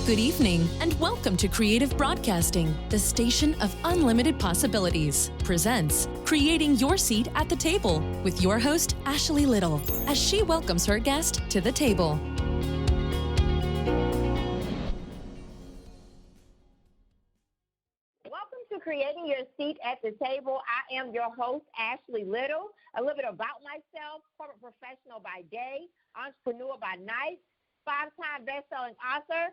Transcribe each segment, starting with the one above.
Good evening, and welcome to Creative Broadcasting, the station of unlimited possibilities, presents Creating Your Seat at the Table with your host, Ashley Little, as she welcomes her guest to the table. Welcome to Creating Your Seat at the Table. I am your host, Ashley Little. A little bit about myself: corporate professional by day, entrepreneur by night, 5-time best-selling author,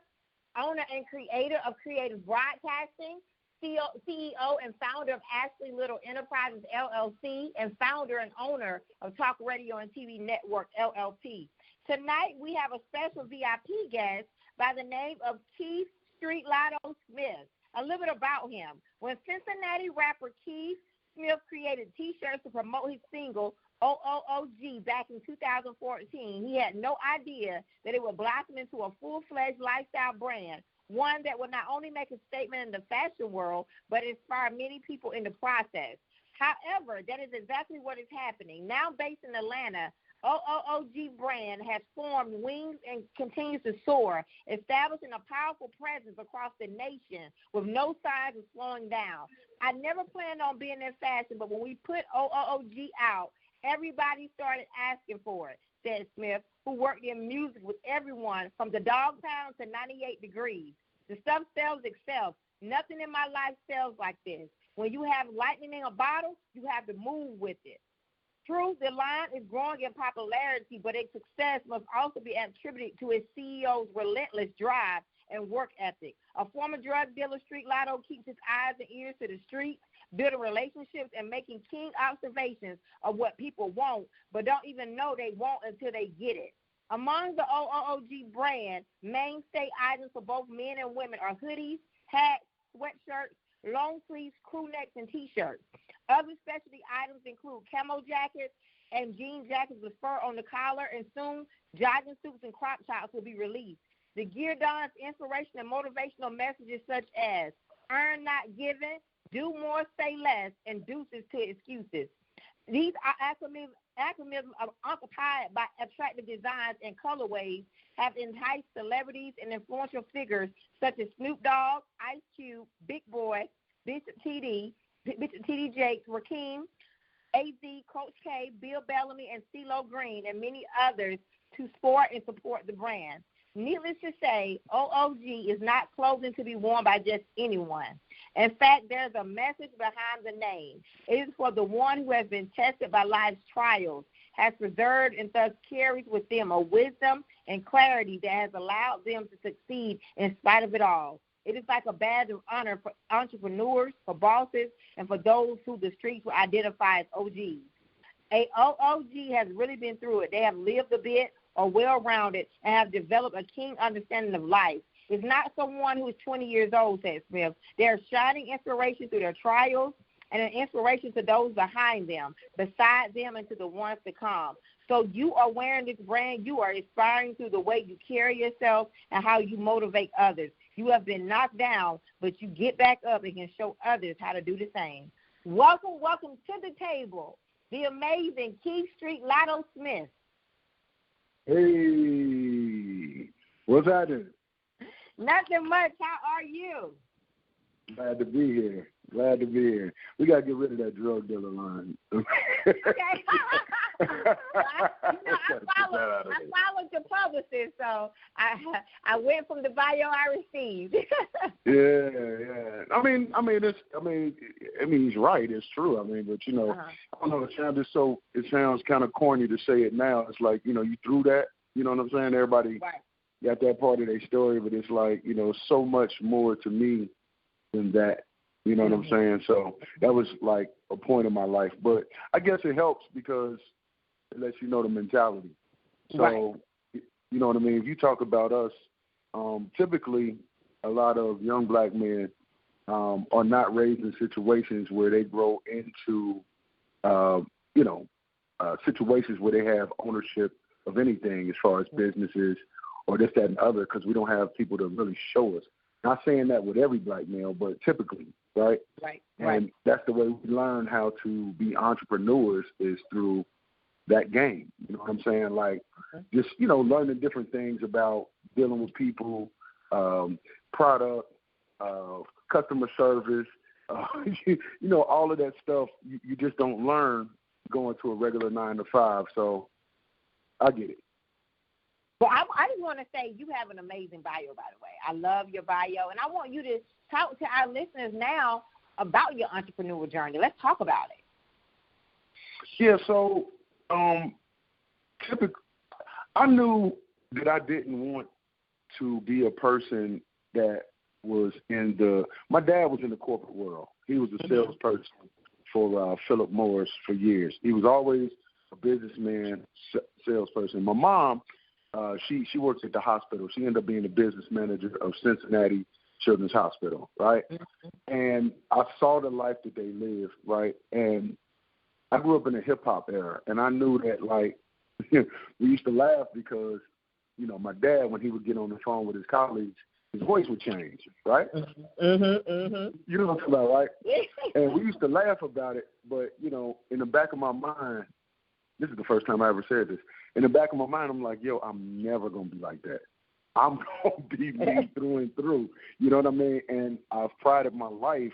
owner and creator of Creative Broadcasting, CEO and founder of Ashley Little Enterprises, LLC, and founder and owner of Talk Radio and TV Network, LLP. Tonight, we have a special VIP guest by the name of Keith Street Lotto Smith. A little bit about him. When Cincinnati rapper Keith Smith created T-shirts to promote his single, OOOG, back in 2014, he had no idea that it would blossom into a full-fledged lifestyle brand, one that would not only make a statement in the fashion world, but inspire many people in the process. However, that is exactly what is happening. Now based in Atlanta, OOOG brand has formed wings and continues to soar, establishing a powerful presence across the nation with no signs of slowing down. I never planned on being in fashion, but when we put OOOG out, everybody started asking for it, said Smith, who worked in music with everyone from the Dog Pound to 98 Degrees. The stuff sells itself. Nothing in my life sells like this. When you have lightning in a bottle, you have to move with it. True, the line is growing in popularity, but its success must also be attributed to its CEO's relentless drive and work ethic. A former drug dealer, Street Lotto keeps his eyes and ears to the streets, building relationships and making keen observations of what people want, but don't even know they want until they get it. Among the OOOG brand, mainstay items for both men and women are hoodies, hats, sweatshirts, long sleeves, crew necks, and T-shirts. Other specialty items include camo jackets and jean jackets with fur on the collar, and soon jogging suits and crop tops will be released. The gear dons inspiration and motivational messages such as earn not given, do more, say less, and deuces to excuses. These acronyms occupied by attractive designs and colorways have enticed celebrities and influential figures such as Snoop Dogg, Ice Cube, Big Boy, Bishop T.D. Jakes, Rakim, AZ, Coach K, Bill Bellamy, and CeeLo Green, and many others to sport and support the brand. Needless to say, OOG is not clothing to be worn by just anyone. In fact, there's a message behind the name. It is for the one who has been tested by life's trials, has preserved and thus carries with them a wisdom and clarity that has allowed them to succeed in spite of it all. It is like a badge of honor for entrepreneurs, for bosses, and for those who the streets will identify as OGs. A OOG has really been through it. They have lived a bit or well-rounded and have developed a keen understanding of life. It's not someone who is 20 years old, said Smith. They are shining inspiration through their trials and an inspiration to those behind them, beside them, and to the ones to come. So you are wearing this brand. You are inspiring through the way you carry yourself and how you motivate others. You have been knocked down, but you get back up and can show others how to do the same. Welcome to the table, the amazing Keith Street Lotto Smith. Hey, what's happening? Nothing much. How are you? Glad to be here. We got to get rid of that drug dealer line. Okay. I followed the publicist, so I went from the bio I received. Yeah. I mean, he's right. It's true. I mean, but I don't know. It sounds kind of corny to say it now. It's like you threw that. You know what I'm saying? Everybody got that part of their story, but it's like so much more to me than that. You know what I'm saying? So that was like a point in my life. But I guess it helps because it lets you know the mentality. So, you know what I mean? If you talk about us, typically a lot of young black men are not raised in situations where they grow into, situations where they have ownership of anything as far as businesses or this, that, and other, because we don't have people to really show us. Not saying that with every black male, but typically, right? And that's the way we learn how to be entrepreneurs is through that game. You know what I'm saying? Like just, learning different things about dealing with people, product, customer service, all of that stuff you just don't learn going to a regular 9 to 5. So I get it. Well, I just want to say you have an amazing bio, by the way. I love your bio, and I want you to talk to our listeners now about your entrepreneurial journey. Let's talk about it. Yeah, so typically, I knew that I didn't want to be a person that was my dad was in the corporate world. He was a salesperson for Philip Morris for years. He was always a businessman, salesperson. My mom, she works at the hospital. She ended up being the business manager of Cincinnati Children's Hospital, right? And I saw the life that they live, right? And I grew up in a hip-hop era, and I knew that, like, we used to laugh because, my dad, when he would get on the phone with his colleagues, his voice would change, right? You know what I'm talking about, right? And we used to laugh about it, but, in the back of my mind, this is the first time I ever said this, in the back of my mind, I'm like, yo, I'm never going to be like that. I'm going to be me through and through. You know what I mean? And I've prided my life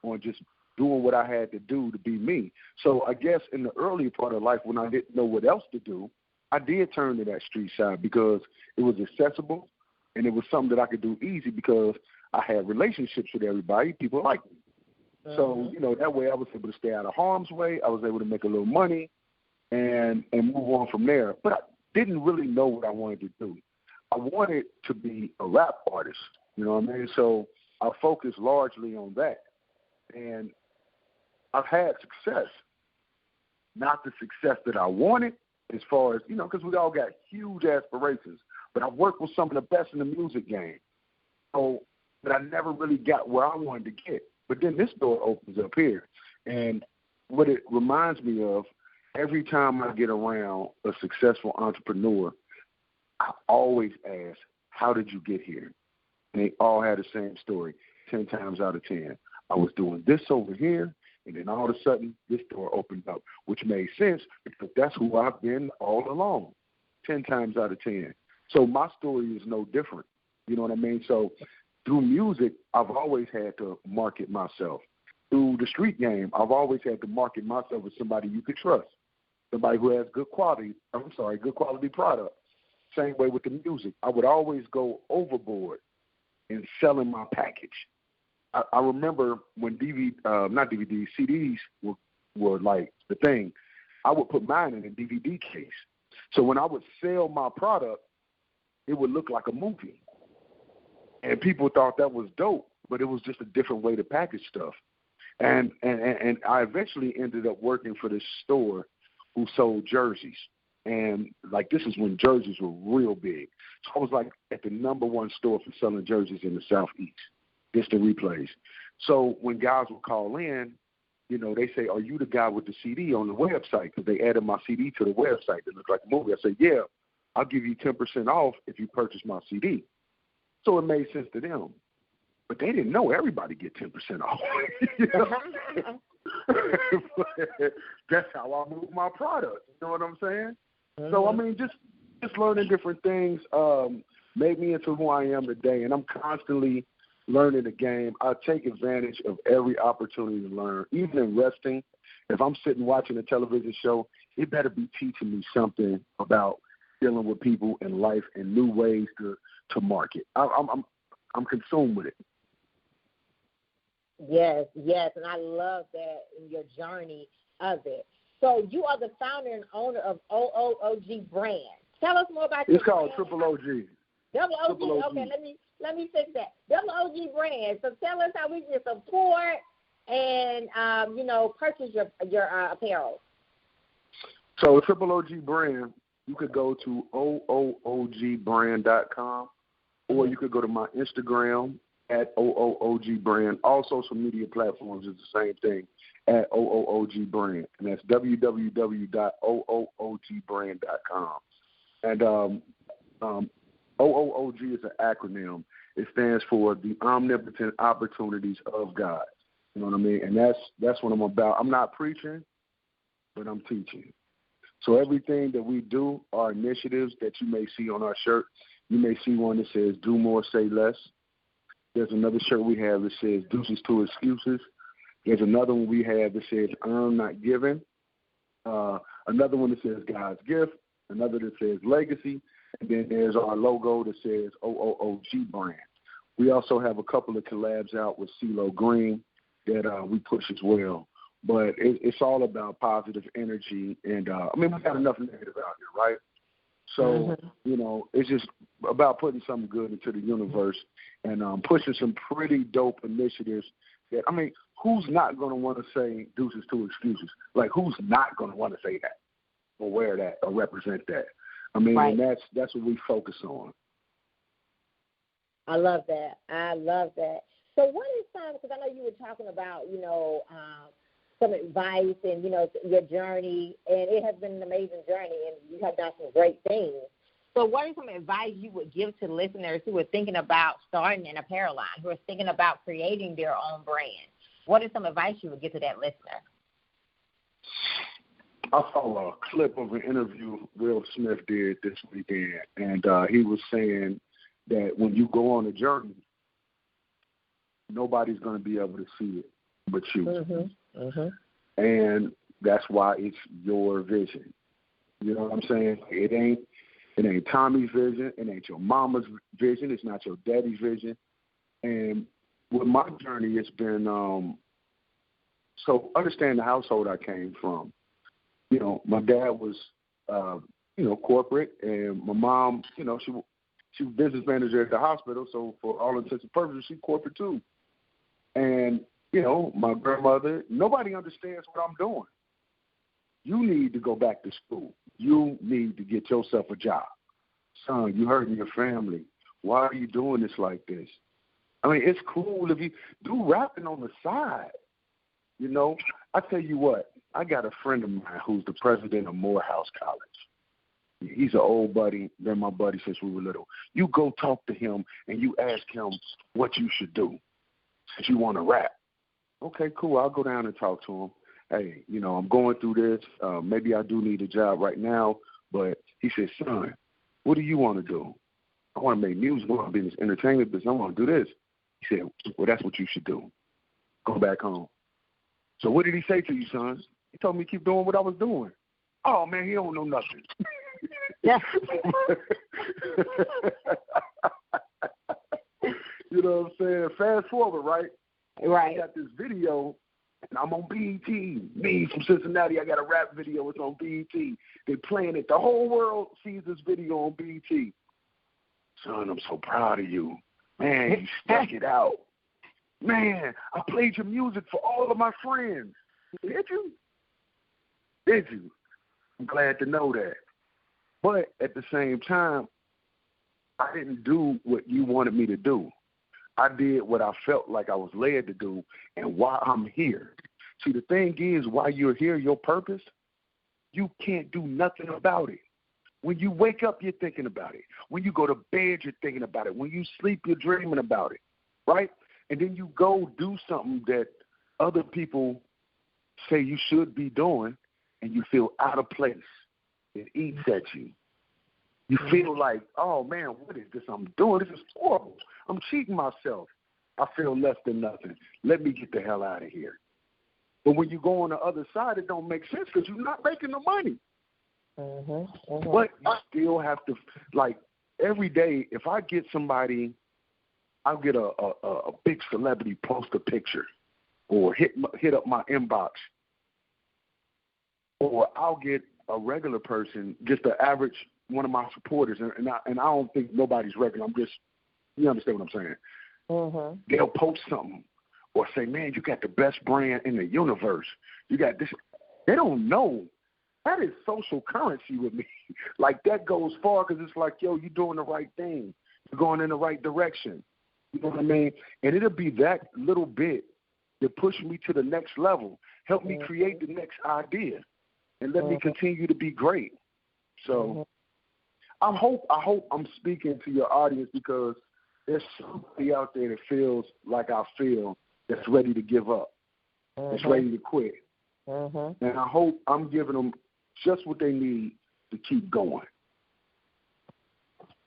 on just doing what I had to do to be me. So I guess in the early part of life when I didn't know what else to do, I did turn to that street side because it was accessible and it was something that I could do easy because I had relationships with everybody. People liked me. So, that way I was able to stay out of harm's way. I was able to make a little money and move on from there. But I didn't really know what I wanted to do. I wanted to be a rap artist, you know what I mean? So I focused largely on that. And I've had success, not the success that I wanted as far as, because we all got huge aspirations. But I've worked with some of the best in the music game. So, but I never really got where I wanted to get. But then this door opens up here. And what it reminds me of, every time I get around a successful entrepreneur, I always ask, how did you get here? And they all had the same story, 10 times out of 10. I was doing this over here, and then all of a sudden, this door opened up, which made sense because that's who I've been all along, 10 times out of 10. So my story is no different. You know what I mean? So through music, I've always had to market myself. Through the street game, I've always had to market myself as somebody you could trust, somebody who has good quality product. Same way with the music. I would always go overboard in selling my package. I remember when CDs were like the thing, I would put mine in a DVD case. So when I would sell my product, it would look like a movie. And people thought that was dope, but it was just a different way to package stuff. And I eventually ended up working for this store who sold jerseys. And, like, this is when jerseys were real big. So I was, like, at the number one store for selling jerseys in the Southeast, instant replays. So when guys would call in, they say, are you the guy with the CD on the website? Because they added my CD to the website that looked like a movie. I said, yeah, I'll give you 10% off if you purchase my CD. So it made sense to them. But they didn't know everybody get 10% off. That's how I move my product. You know what I'm saying? So, I mean, just learning different things made me into who I am today, and I'm constantly learning the game. I take advantage of every opportunity to learn. Even in wrestling, if I'm sitting watching a television show, it better be teaching me something about dealing with people in life and new ways to market. I'm consumed with it. Yes, and I love that in your journey of it. So you are the founder and owner of OOOG Brand. Tell us more about It's called Triple OG. Double OG. Okay, let me fix that. Double OG Brand. So tell us how we can support and purchase your apparel. So Triple OG Brand, you could go to OOOGbrand.com, or you could go to my Instagram at OOOG Brand. All social media platforms is the same thing, at OOOG Brand, and that's www.OOOGbrand.com. And OOOG is an acronym. It stands for the Omnipotent Opportunities of God. You know what I mean? And that's what I'm about. I'm not preaching, but I'm teaching. So everything that we do, our initiatives that you may see on our shirt, You may see one that says, do more, say less. There's another shirt we have that says, deuces to excuses. There's another one we have that says, earn, not given. Another one that says, God's gift. Another that says, legacy. And then there's our logo that says, OOOG brand. We also have a couple of collabs out with CeeLo Green that we push as well. But it's all about positive energy. And, we got enough negative out here, right? So, it's just about putting something good into the universe and pushing some pretty dope initiatives that, who's not going to want to say deuces to excuses? Like, who's not going to want to say that or wear that or represent that? Right. And that's what we focus on. I love that. So what is some, because I know you were talking about, some advice and, your journey, and it has been an amazing journey, and you have done some great things. So what is some advice you would give to listeners who are thinking about starting an apparel line, who are thinking about creating their own brand? What is some advice you would give to that listener? I saw a clip of an interview Will Smith did this weekend, and he was saying that when you go on a journey, nobody's going to be able to see it but you. And that's why it's your vision. You know what I'm saying? It ain't Tommy's vision. It ain't your mama's vision. It's not your daddy's vision. And with my journey, it's been so understand the household I came from. My dad was corporate, and my mom, she was business manager at the hospital. So for all intents and purposes, she's corporate too. And my grandmother, nobody understands what I'm doing. You need to go back to school. You need to get yourself a job. Son, you hurting your family. Why are you doing this like this? It's cool if you do rapping on the side. I tell you what, I got a friend of mine who's the president of Morehouse College. He's an old buddy. Been my buddy since we were little. You go talk to him and you ask him what you should do since you want to rap. Okay, cool. I'll go down and talk to him. Hey, I'm going through this. Maybe I do need a job right now. But he said, son, what do you want to do? I want to make music. I want to be in this entertainment business. I want to do this. He said, well, that's what you should do. Go back home. So what did he say to you, son? He told me to keep doing what I was doing. Oh, man, he don't know nothing. Yeah. You know what I'm saying? Fast forward, right? Right. I got this video, and I'm on BET. Me from Cincinnati, I got a rap video. It's on BET. They're playing it. The whole world sees this video on BET. Son, I'm so proud of you. Man, you stuck it out. Man, I played your music for all of my friends. Did you? Did you? I'm glad to know that. But at the same time, I didn't do what you wanted me to do. I did what I felt like I was led to do and why I'm here. See, the thing is, while you're here, your purpose, you can't do nothing about it. When you wake up, you're thinking about it. When you go to bed, you're thinking about it. When you sleep, you're dreaming about it, right? And then you go do something that other people say you should be doing, and you feel out of place. It eats at you. You feel like, oh, man, what is this I'm doing? This is horrible. I'm cheating myself. I feel less than nothing. Let me get the hell out of here. But when you go on the other side, it don't make sense because you're not making the money. But you still have to, like, every day, if I get somebody, I'll get a big celebrity post a picture or hit up my inbox, or I'll get a regular person, just an average one of my supporters, and I don't think nobody's regular. I'm just, you understand what I'm saying? They'll post something or say, man, you got the best brand in the universe. You got this. They don't know. That is social currency with me. Like, that goes far because it's like, yo, you're doing the right thing. You're going in the right direction. You know what I mean? And it'll be that little bit that push me to the next level, help me create the next idea, and let me continue to be great. So I hope I'm speaking to your audience because there's somebody out there that feels like I feel that's ready to give up, that's ready to quit. And I hope I'm giving them just what they need to keep going.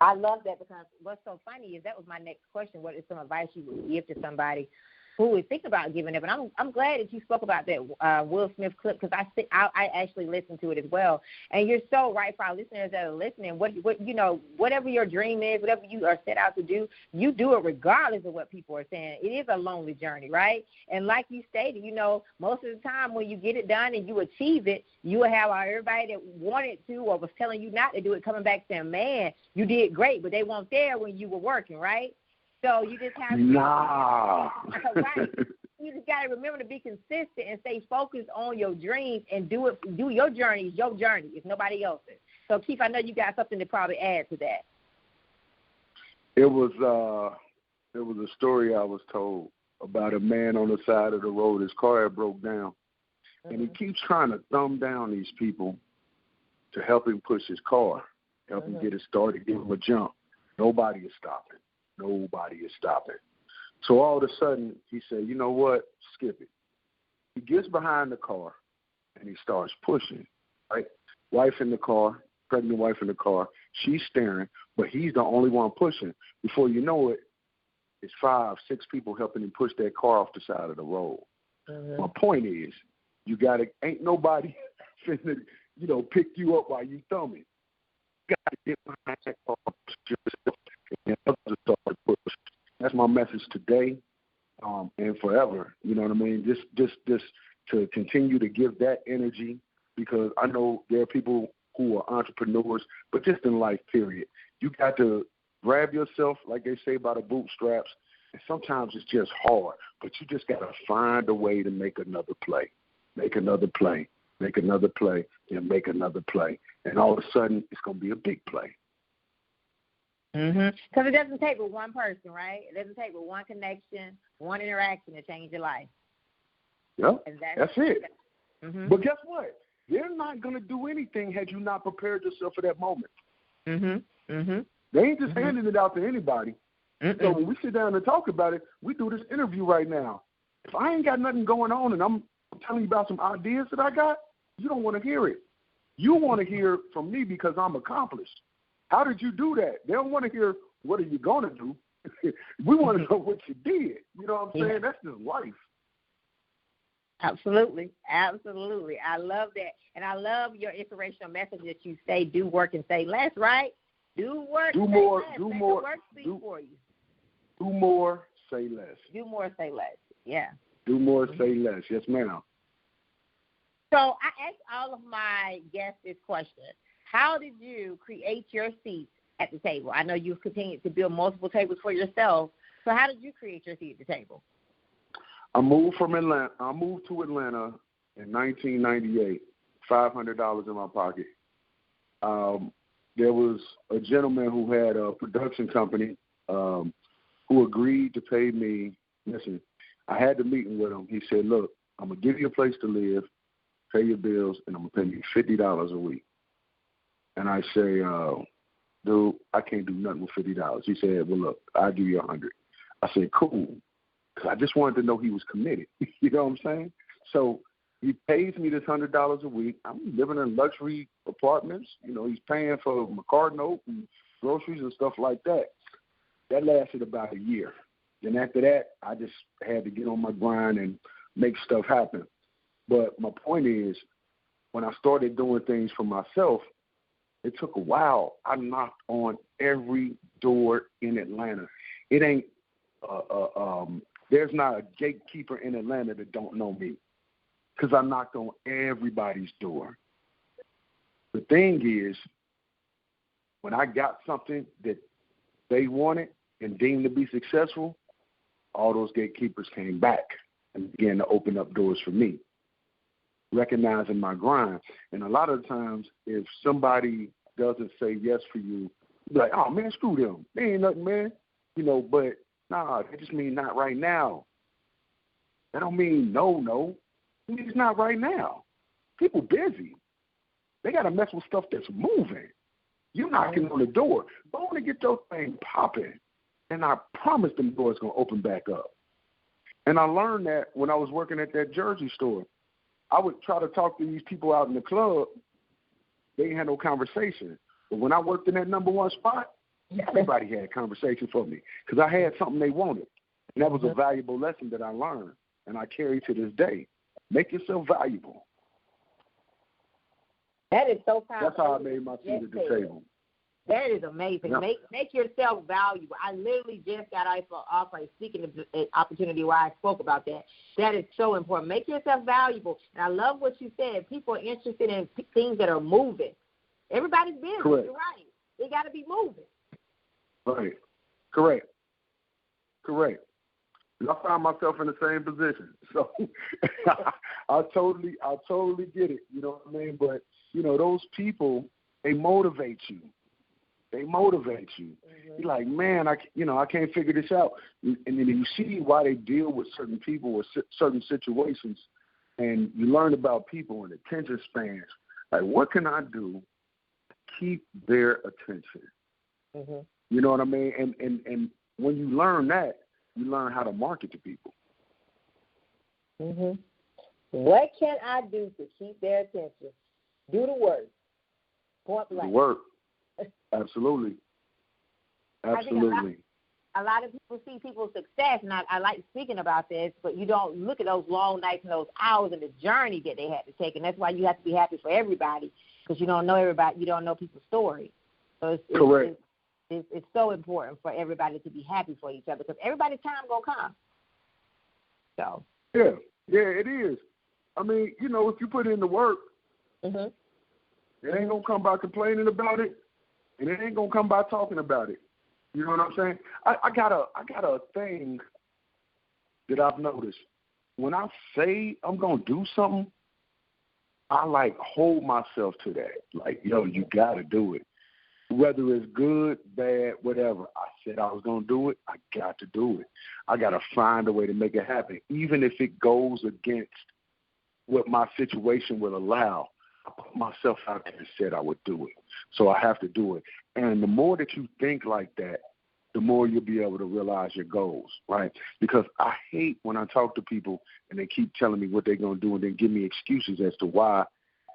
I love that, because what's so funny is that was my next question. What is some advice you would give to somebody who is thinking about giving up? And I'm glad that you spoke about that Will Smith clip, because I actually listened to it as well. And you're so right, for our listeners that are listening. What whatever your dream is, whatever you are set out to do, you do it regardless of what people are saying. It is a lonely journey, right? And like you stated, most of the time when you get it done and you achieve it, you will have everybody that wanted to or was telling you not to do it coming back saying, man, you did great, but they weren't there when you were working, right? So you just have to right. You just got to remember to be consistent and stay focused on your dreams and do your journey. It's your journey. It's nobody else's. So, Keith, I know you got something to probably add to that. It was a story I was told about a man on the side of the road. His car had broke down, and he keeps trying to thumb down these people to help him push his car, help him get it started, give him a jump. Nobody is stopping. Nobody is stopping. So all of a sudden, he said, you know what? Skip it. He gets behind the car, and he starts pushing, right? Wife in the car, pregnant wife in the car. She's staring, but he's the only one pushing. Before you know it, it's 5, 6 people helping him push that car off the side of the road. My point is, ain't nobody finna, pick you up while you thumbing. You got to get behind that car yourself. And others start to push. That's my message today, and forever. You know what I mean? Just to continue to give that energy, because I know there are people who are entrepreneurs, but just in life, period. You got to grab yourself, like they say, by the bootstraps, and sometimes it's just hard, but you just got to find a way to make another play, make another play, make another play, and make another play, and all of a sudden it's going to be a big play. Because it doesn't take but one person, right? It doesn't take but one connection, one interaction to change your life. Yep, that's it. But guess what? They're not going to do anything had you not prepared yourself for that moment. They ain't just handing it out to anybody. So when we sit down and talk about it, we do this interview right now. If I ain't got nothing going on and I'm telling you about some ideas that I got, you don't want to hear it. You want to hear from me because I'm accomplished. How did you do that? They don't want to hear, what are you going to do? We want to know what you did. You know what I'm saying? That's just life. Absolutely. Absolutely. I love that. And I love your inspirational message that you say, do work and say less, right? Do work, do say more, less. do Make more, the work speak for you. Do more, say less. Do more, say less. Yeah. Do more, say less. Yes, ma'am. So I asked all of my guests this question. How did you create your seat at the table? I know you've continued to build multiple tables for yourself. So how did you create your seat at the table? I moved to Atlanta in 1998, $500 in my pocket. There was a gentleman who had a production company who agreed to pay me. Listen, I had the meeting with him. He said, look, I'm going to give you a place to live, pay your bills, and I'm going to pay you $50 a week. And I say, dude, I can't do nothing with $50. He said, well, look, I'll give you $100. I said, cool, because I just wanted to know he was committed. You know what I'm saying? So he pays me this $100 a week. I'm living in luxury apartments. He's paying for my car note and groceries and stuff like that. That lasted about a year. Then after that, I just had to get on my grind and make stuff happen. But my point is, when I started doing things for myself, it took a while. I knocked on every door in Atlanta. It ain't there's not a gatekeeper in Atlanta that don't know me, because I knocked on everybody's door. The thing is, when I got something that they wanted and deemed to be successful, all those gatekeepers came back and began to open up doors for me, recognizing my grind. And a lot of times, if somebody doesn't say yes for you, you're like, oh, man, screw them. They ain't nothing, man. But nah, they just mean not right now. That don't mean no. It means not right now. People busy. They got to mess with stuff that's moving. You're knocking on the door. Go on and get your thing popping. And I promise them doors going to open back up. And I learned that when I was working at that jersey store. I would try to talk to these people out in the club. They ain't had no conversation. But when I worked in that number one spot, Everybody had conversation for me because I had something they wanted. And that was a valuable lesson that I learned, and I carry to this day. Make yourself valuable. That is so powerful. That's how I made my seat at the table. That is amazing. Yep. Make yourself valuable. I literally just got off a speaking opportunity where I spoke about that. That is so important. Make yourself valuable. And I love what you said. People are interested in things that are moving. Everybody's busy. Correct. You're right. They got to be moving. Right. Correct. I found myself in the same position. So I totally get it. You know what I mean? But, those people, they motivate you. You're like, man, I can't figure this out. And then you see why they deal with certain people or certain situations, and you learn about people and attention spans. Like, what can I do to keep their attention? Mm-hmm. You know what I mean? And when you learn that, you learn how to market to people. Mm-hmm. What can I do to keep their attention? Do the work. Point blank. The work. Absolutely. I think a lot of people see people's success, and I like speaking about this, but you don't look at those long nights and those hours and the journey that they had to take, and that's why you have to be happy for everybody, because you don't know everybody, you don't know people's story. So correct. It's so important for everybody to be happy for each other, because everybody's time gonna come. So yeah, it is. I mean, if you put in the work, it ain't gonna come by complaining about it. And it ain't gonna come by talking about it. You know what I'm saying? I got a thing that I've noticed. When I say I'm gonna do something, I hold myself to that. Like, you gotta do it. Whether it's good, bad, whatever. I said I was gonna do it, I got to do it. I gotta find a way to make it happen. Even if it goes against what my situation will allow. I put myself out there and said I would do it. So I have to do it. And the more that you think like that, the more you'll be able to realize your goals, right? Because I hate when I talk to people and they keep telling me what they're going to do and then give me excuses as to why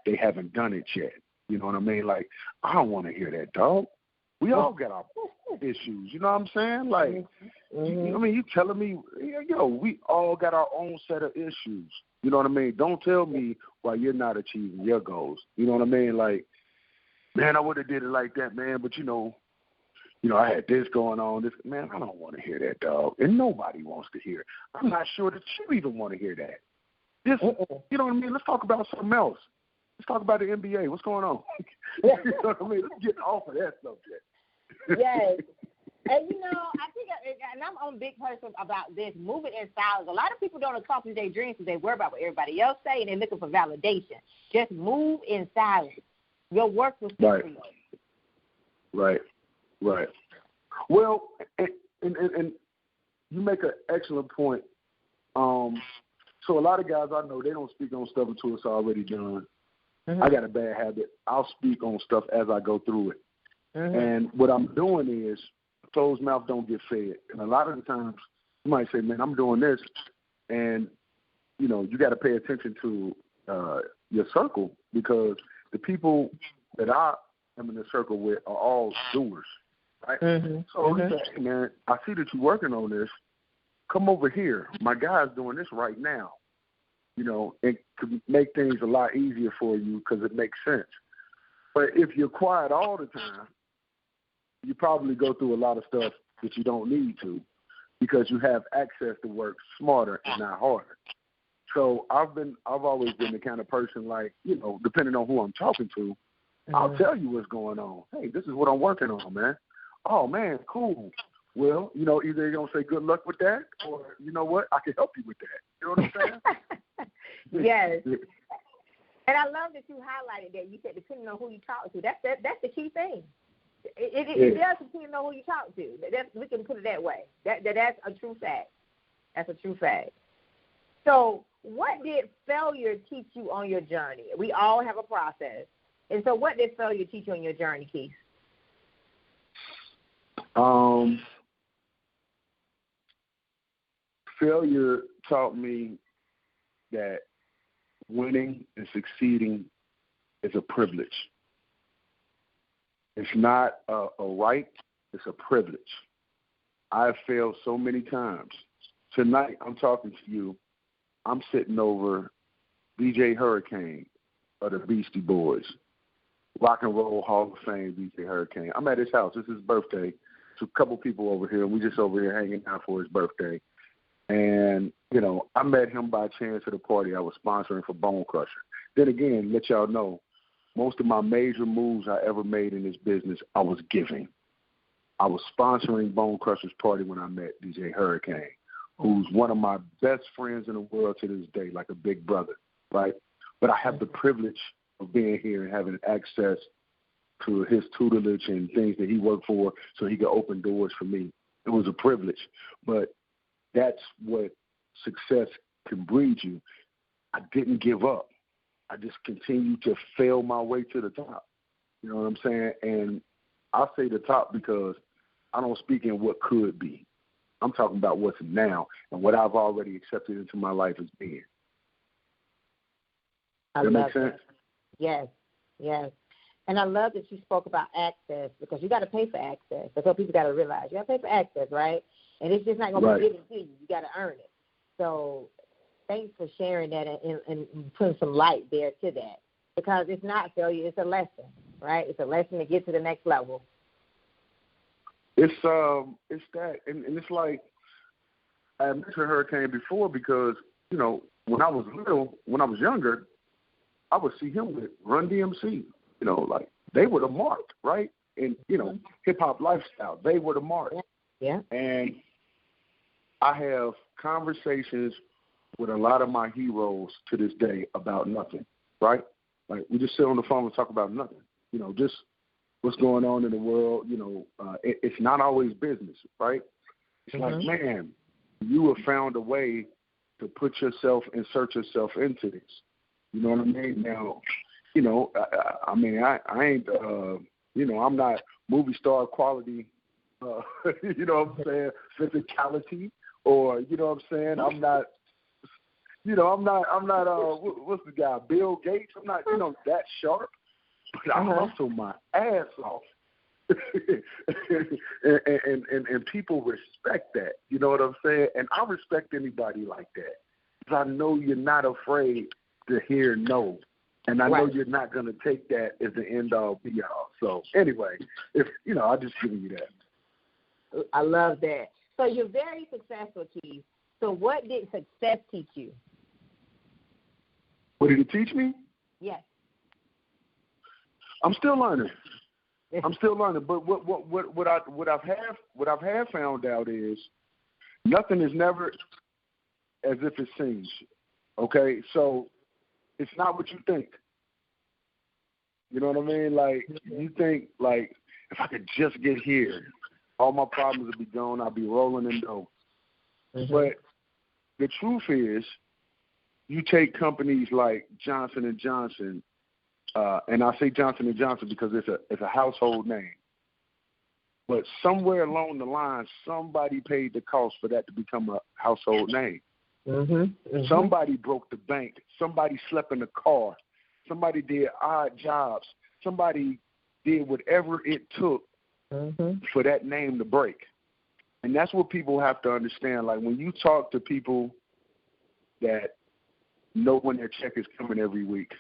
they haven't done it yet. You know what I mean? Like, I don't want to hear that, dog. We all got our issues. You know what I'm saying? Like, you telling me, we all got our own set of issues. You know what I mean? Don't tell me why you're not achieving your goals. You know what I mean? Like, man, I would have did it like that, man. But, I had this going on. This, man, I don't want to hear that, dog. And nobody wants to hear it. I'm not sure that you even want to hear that. You know what I mean? Let's talk about something else. Let's talk about the NBA. What's going on? You know what I mean? Let's get off of that subject. Yes. And, I think, and I'm a big person about this, moving in silence. A lot of people don't accomplish their dreams because they worry about what everybody else say, and they're looking for validation. Just move in silence. Your work will speak for you. Right. Well, and you make an excellent point. So a lot of guys I know, they don't speak on stuff until it's already done. I got a bad habit. I'll speak on stuff as I go through it. And what I'm doing is, closed mouth don't get fed. And a lot of the times you might say, man, I'm doing this. And, you got to pay attention to your circle, because the people that I am in the circle with are all doers, right? So he said, hey, man, I see that you're working on this. Come over here. My guy's doing this right now. It could make things a lot easier for you because it makes sense. But if you're quiet all the time, you probably go through a lot of stuff that you don't need to, because you have access to work smarter and not harder. So I've always been the kind of person, like, depending on who I'm talking to, I'll tell you what's going on. Hey, this is what I'm working on, man. Oh, man, cool. Well, either you're going to say good luck with that, or, you know what, I can help you with that. You know what I'm saying? Yes. And I love that you highlighted that. You said depending on who you talk to. That's the key thing. It does depend on who you talk to. We can put it that way. That's a true fact. That's a true fact. So what did failure teach you on your journey? We all have a process. And so what did failure teach you on your journey, Keith? Failure taught me that winning and succeeding is a privilege. It's not a right, It's a privilege. I've failed so many times. Tonight, I'm talking to you. I'm sitting over DJ Hurricane of the Beastie Boys, Rock and Roll Hall of Fame DJ Hurricane. I'm at his house. It's his birthday. There's a couple people over here. We just over here hanging out for his birthday. And, you know, I met him by chance at a party I was sponsoring for Bone Crusher. Then again, let y'all know, most of my major moves I ever made in this business, I was giving. I was sponsoring Bone Crusher's party when I met DJ Hurricane, who's one of my best friends in the world to this day, like a big brother, right? But I have the privilege of being here and having access to his tutelage and things that he worked for so he could open doors for me. It was a privilege. But that's what success can breed you. I didn't give up. I just continued to fail my way to the top. You know what I'm saying? And I say the top because I don't speak in what could be. I'm talking about what's now and what I've already accepted into my life as being. I Does that love make sense? Yes, yes. And I love that you spoke about access because you got to pay for access. That's what people got to realize. You got to pay for access, right? And it's just not going to be given to you. You got to earn it. So thanks for sharing that and putting some light there to that because it's not failure. It's a lesson, right? It's a lesson to get to the next level. It's that, and it's like I mentioned Hurricane before because, you know, when I was younger, I would see him with Run DMC, you know, like they were the mark, right? And, you know, hip-hop lifestyle, they were the mark. Yeah. And I have conversations with a lot of my heroes to this day about nothing, right? Like we just sit on the phone and talk about nothing, you know, just what's going on in the world. You know, it's not always business, right? It's like, man, you have found a way to put yourself, insert yourself into this. You know what I mean? Now, you know, I ain't, you know, I'm not movie star quality, you know what I'm saying, physicality, or, you know what I'm saying, I'm not, what's the guy, Bill Gates? I'm not, you know, that sharp, but I hustle my ass off. and people respect that, you know what I'm saying? And I respect anybody like that because I know you're not afraid to hear no, and I know you're not going to take that as the end all be all. So anyway, if you know, I'm just giving you that. I love that. So you're very successful, Keith. So what did success teach you? What did it teach me? Yes. I'm still learning. But what I've found out is nothing is never as if it seems. Okay, so it's not what you think. You know what I mean? Like you think like if I could just get here, all my problems would be gone. I'd be rolling in dough. But the truth is, you take companies like Johnson & Johnson. And I say Johnson & Johnson because it's a household name. But somewhere along the line, somebody paid the cost for that to become a household name. Somebody broke the bank. Somebody slept in the car. Somebody did odd jobs. Somebody did whatever it took for that name to break. And that's what people have to understand. Like when you talk to people that know when their check is coming every week,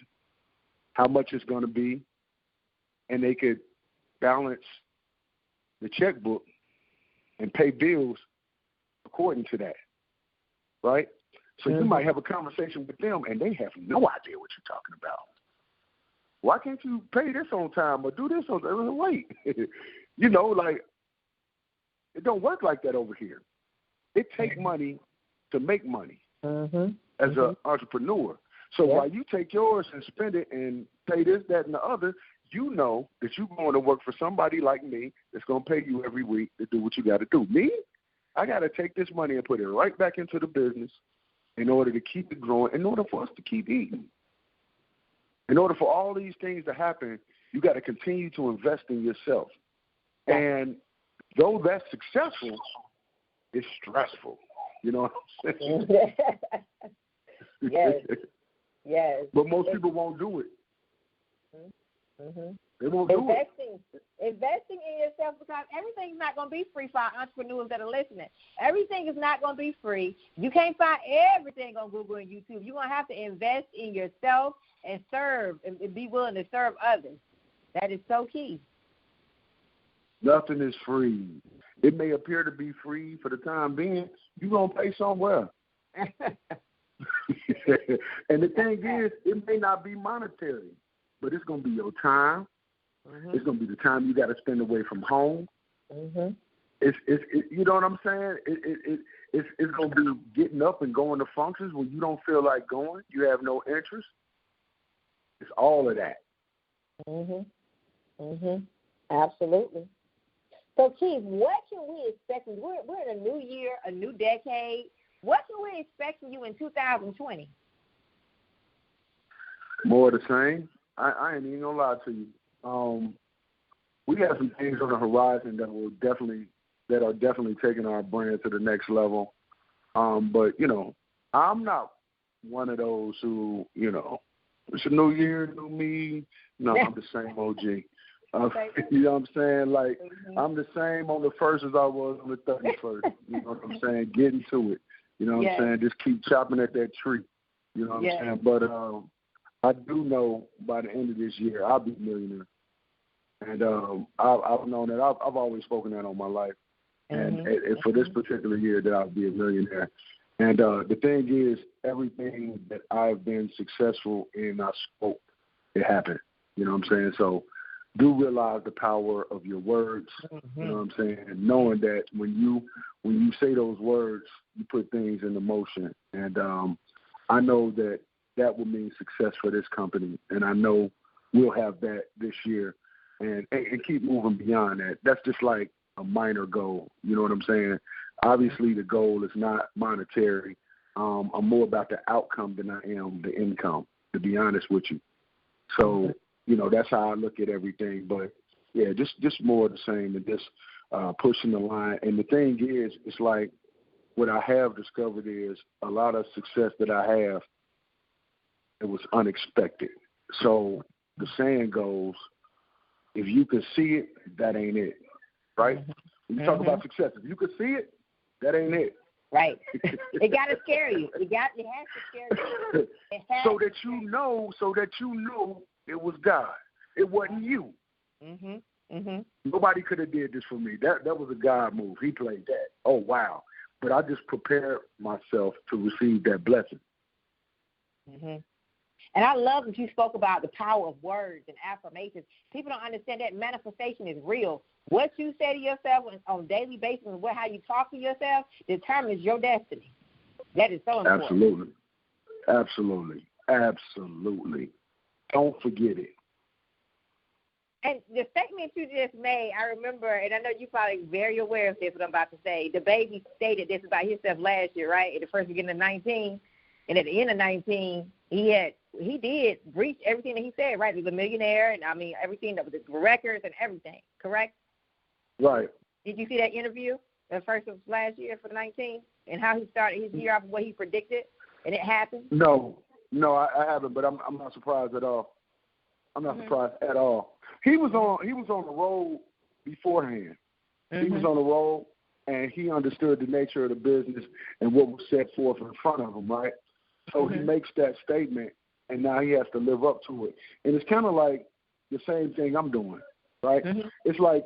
how much it's going to be, and they could balance the checkbook and pay bills according to that, right? So you might have a conversation with them, and they have no idea what you're talking about. Why can't you pay this on time or do this on time? Wait. You know, like, it don't work like that over here. It takes money to make money as an entrepreneur. So while you take yours and spend it and pay this, that, and the other, you know that you're going to work for somebody like me that's going to pay you every week to do what you got to do. Me, I got to take this money and put it right back into the business in order to keep it growing, in order for us to keep eating. In order for all these things to happen, you got to continue to invest in yourself. And though that's successful, it's stressful. You know what I'm saying? Yes. Yes. But most people won't do it. They won't do it. Investing in yourself, because everything's not going to be free for our entrepreneurs that are listening. Everything is not going to be free. You can't find everything on Google and YouTube. You're going to have to invest in yourself and serve and be willing to serve others. That is so key. Nothing is free. It may appear to be free for the time being. You're going to pay somewhere. And the thing is, it may not be monetary, but it's going to be your time. Mm-hmm. It's going to be the time you got to spend away from home. Mm-hmm. It's you know what I'm saying? It's going to be getting up and going to functions when you don't feel like going. You have no interest. It's all of that. Absolutely. So, Keith, what can we expect? We're in a new year, a new decade. What can we expect from you in 2020? More of the same. I ain't even gonna lie to you. We have some things on the horizon that are definitely taking our brand to the next level. But I'm not one of those who, it's a new year, new me. No, I'm the same OG. You know what I'm saying? Like, I'm the same on the 1st as I was on the 31st. You know what I'm saying? Getting to it. You know what I'm saying? Just keep chopping at that tree. You know what I'm saying? But I do know by the end of this year I'll be a millionaire. And I've known that. I've always spoken that all my life. And for this particular year that I'll be a millionaire. And the thing is, everything that I've been successful in, I spoke, it happened. You know what I'm saying? So do realize the power of your words. You know what I'm saying? And knowing that when you say those words, you put things into motion. And I know that will mean success for this company. And I know we'll have that this year and keep moving beyond that. That's just like a minor goal. You know what I'm saying? Obviously, the goal is not monetary. I'm more about the outcome than I am the income, to be honest with you. So, that's how I look at everything. But, yeah, just more of the same and just pushing the line. And the thing is, it's like what I have discovered is a lot of success that I have, it was unexpected. So the saying goes, if you can see it, that ain't it, right? When you talk about success, if you can see it, that ain't it. Right. It got to scare you. It has to scare you. So that you know it was God. It wasn't you. Nobody could have did this for me. That was a God move. He played that. Oh, wow. But I just prepared myself to receive that blessing. And I love that you spoke about the power of words and affirmations. People don't understand that manifestation is real. What you say to yourself on a daily basis and how you talk to yourself determines your destiny. That is so important. Absolutely. Don't forget it. And the statement you just made, I remember, and I know you're probably very aware of this, what I'm about to say. The baby stated this about himself last year, right? At the first beginning of 19. And at the end of 19, he did reach everything that he said, right? He was a millionaire, and everything that was the records and everything, correct? Right. Did you see that interview, the first of last year for the 19, and how he started his year off of what he predicted, and it happened? No, I haven't, but I'm not surprised at all. I'm not surprised at all. He was on the road beforehand. He was on the road, and he understood the nature of the business and what was set forth in front of him, right? So he makes that statement, and now he has to live up to it. And it's kind of like the same thing I'm doing, right? It's like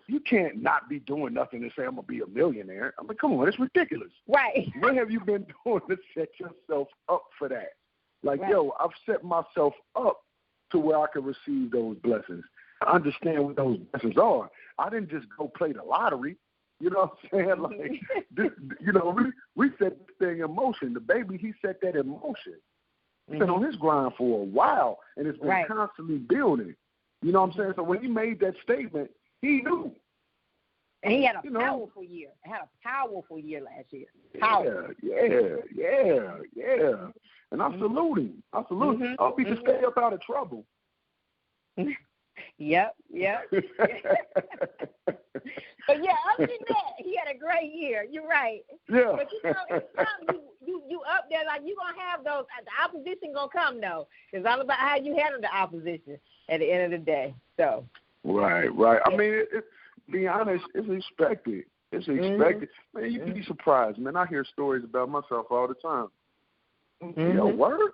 you can't not be doing nothing and say, I'm going to be a millionaire. I mean, come on, it's ridiculous. Right. What have you been doing to set yourself up for that? Like, I've set myself up to where I can receive those blessings. I understand what those blessings are. I didn't just go play the lottery. You know what I'm saying? Like, we set this thing in motion. The baby, he set that in motion. He's been on his grind for a while, and it's been constantly building. You know what I'm saying? So when he made that statement, he knew. And he had a powerful year. He had a powerful year last year. Yeah. And I salute him. I'll be to stay up out of trouble. Yep. But yeah, other than that, he had a great year. You're right. Yeah. But it's time you up there, like you're gonna have those. The opposition gonna come though. It's all about how you handle the opposition at the end of the day. So. Right. I mean, be honest, it's expected. It's expected. Man, you'd be surprised, man. I hear stories about myself all the time. Yo, word?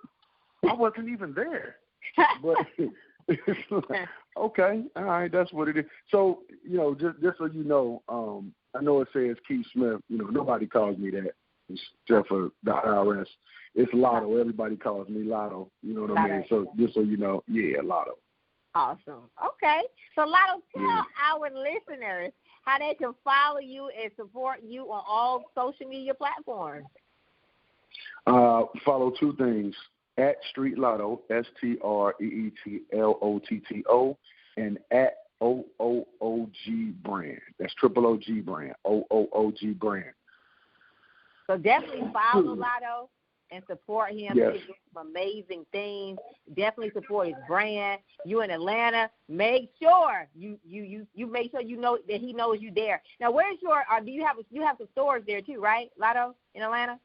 I wasn't even there. But it's like, okay, all right, that's what it is. So, just so you know, I know it says Keith Smith. Nobody calls me that except for the IRS. It's Lotto. Everybody calls me Lotto. You know what I mean? So just so you know, yeah, Lotto. Awesome. Okay. So, Lotto, tell our listeners how they can follow you and support you on all social media platforms. Follow two things. At Street Lotto, STREETLOTTO, and at OOOG brand. That's OOG brand. OOOG brand. So definitely follow Lotto and support him. Yes. He's doing some amazing things. Definitely support his brand. You in Atlanta, make sure you make sure you know that he knows you there. Now, where's your? Do you have some stores there too, right, Lotto, in Atlanta?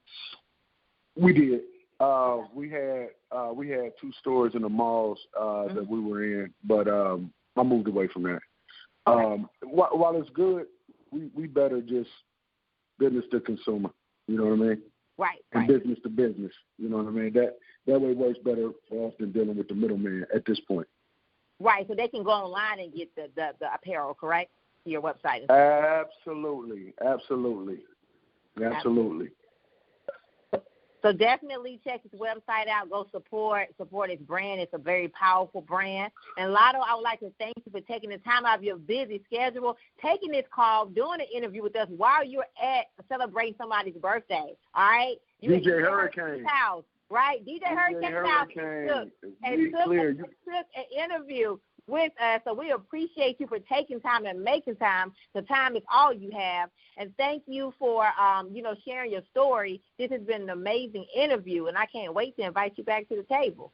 We did. We had 2 stores in the malls that we were in, but I moved away from that. While it's good, we better just business to consumer. You know what I mean? Right. And business to business. You know what I mean? That way works better for us than dealing with the middleman at this point. Right. So they can go online and get the apparel, correct? To your website. Absolutely. So definitely check his website out. Go support his brand. It's a very powerful brand. And Lotto, I would like to thank you for taking the time out of your busy schedule, taking this call, doing an interview with us while you're at celebrating somebody's birthday. All right? You DJ Hurricane. House, right? DJ Hurricane's house took an interview with us. So we appreciate you for taking time and making time. The time is all you have. And thank you for, sharing your story. This has been an amazing interview, and I can't wait to invite you back to the table.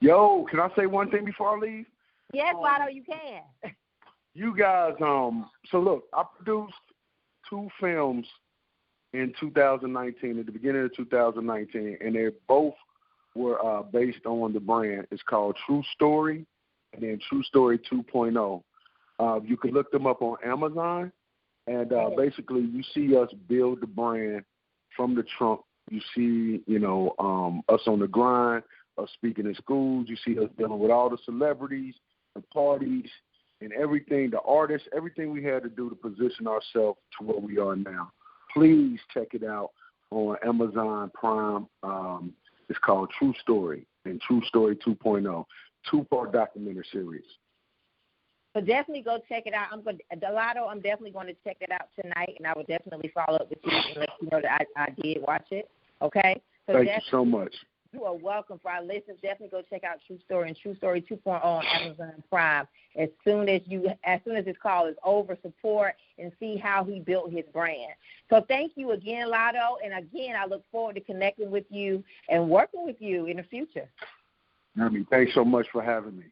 Yo, can I say one thing before I leave? Yes, Lotto, you can. You guys, so look, I produced 2 films in 2019, at the beginning of 2019, and they both were based on the brand. It's called True Story and then True Story 2.0. You can look them up on Amazon, and basically you see us build the brand from the trunk. You see, us on the grind, us speaking in schools. You see us dealing with all the celebrities, the parties, and everything, the artists, everything we had to do to position ourselves to where we are now. Please check it out on Amazon Prime. It's called True Story and True Story 2.0, 2-part documentary series. So definitely go check it out. Lotto, I'm definitely going to check it out tonight, and I will definitely follow up with you and let you know that I did watch it. Okay? So thank you so much. You are welcome. For our listeners, definitely go check out True Story and True Story 2.0 on Amazon Prime. As soon as this call is over, support and see how he built his brand. So thank you again, Lotto. And again, I look forward to connecting with you and working with you in the future. Thanks so much for having me.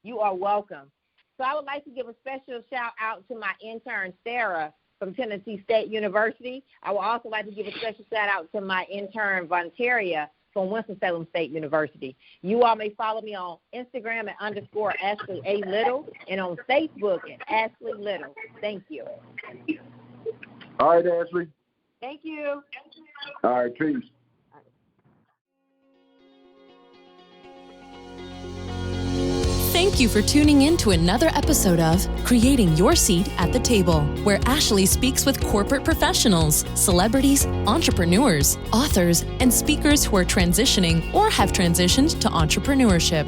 You are welcome. So I would like to give a special shout out to my intern, Sarah, from Tennessee State University. I would also like to give a special shout out to my intern, Vontaria, from Winston-Salem State University. You all may follow me on Instagram at _Ashley A. Little and on Facebook at Ashley Little. Thank you. All right, Ashley. Thank you. All right, peace. Thank you for tuning in to another episode of Creating Your Seat at the Table, where Ashley speaks with corporate professionals, celebrities, entrepreneurs, authors, and speakers who are transitioning or have transitioned to entrepreneurship.